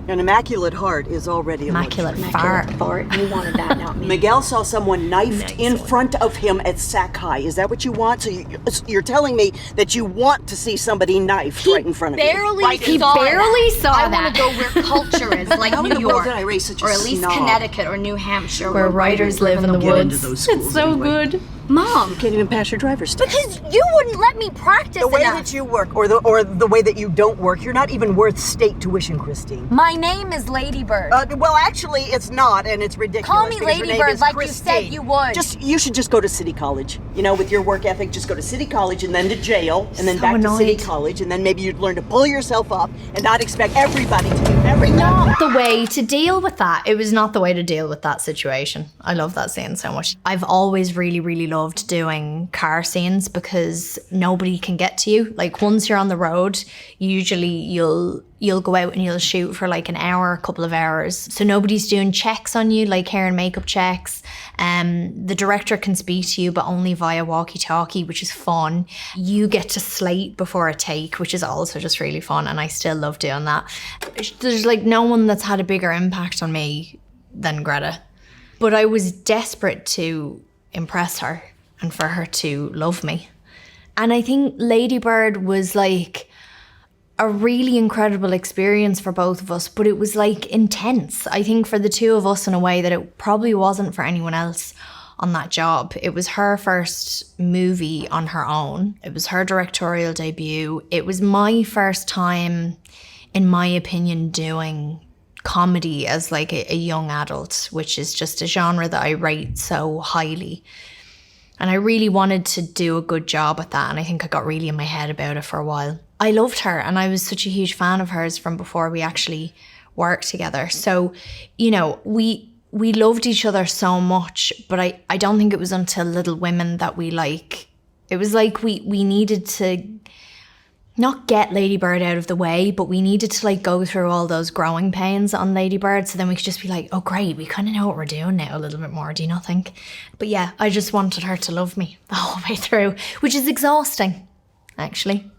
An immaculate heart is already Immaculate a fart. You wanted that, not me. Miguel saw someone knifed Nice in one. front of him at Sac High. Is that what you want? So you're telling me that you want to see somebody knifed right in front of you? He barely saw I that. want to go where culture is, like How in New the world York, did I raise such a or at least snob? Connecticut or New Hampshire, Where writers live in the Get into woods. those schools It's so anyway. good. Mom, Can't even pass your driver's test. because you wouldn't let me practice The way enough. that you work, or the way that you don't work, you're not even worth state tuition, Christine. My name is Ladybird. Well, actually, it's not, and it's ridiculous. Call me because your name Ladybird is like you Christine. said you would. You should just go to City College. You know, with your work ethic, just go to City College and then to jail, and then So back to City annoyed. College, and then maybe you'd learn to pull yourself up and not expect everybody to do everything. Not the way to deal with that. It was not the way to deal with that situation. I love that scene so much. I've always really, really loved doing car scenes because nobody can get to you. Like once you're on the road, usually you'll go out and you'll shoot for like an hour, a couple of hours. So nobody's doing checks on you, like hair and makeup checks. The director can speak to you, but only via walkie-talkie, which is fun. You get to slate before a take, which is also just really fun. And I still love doing that. There's like no one that's had a bigger impact on me than Greta. But I was desperate to impress her and for her to love me. And I think Lady Bird was like a really incredible experience for both of us, but it was like intense. I think for the two of us in a way that it probably wasn't for anyone else on that job. It was her first movie on her own. It was her directorial debut. It was my first time, in my opinion, doing comedy as like a young adult, which is just a genre that I rate so highly. And I really wanted to do a good job at that. And I think I got really in my head about it for a while. I loved her and I was such a huge fan of hers from before we actually worked together. So, you know, we loved each other so much, but I don't think it was until Little Women that it was like we needed to not get Lady Bird out of the way, but we needed to like go through all those growing pains on Lady Bird, so then we could just be like, oh great, we kind of know what we're doing now a little bit more, do you not think? But yeah, I just wanted her to love me the whole way through, which is exhausting, actually.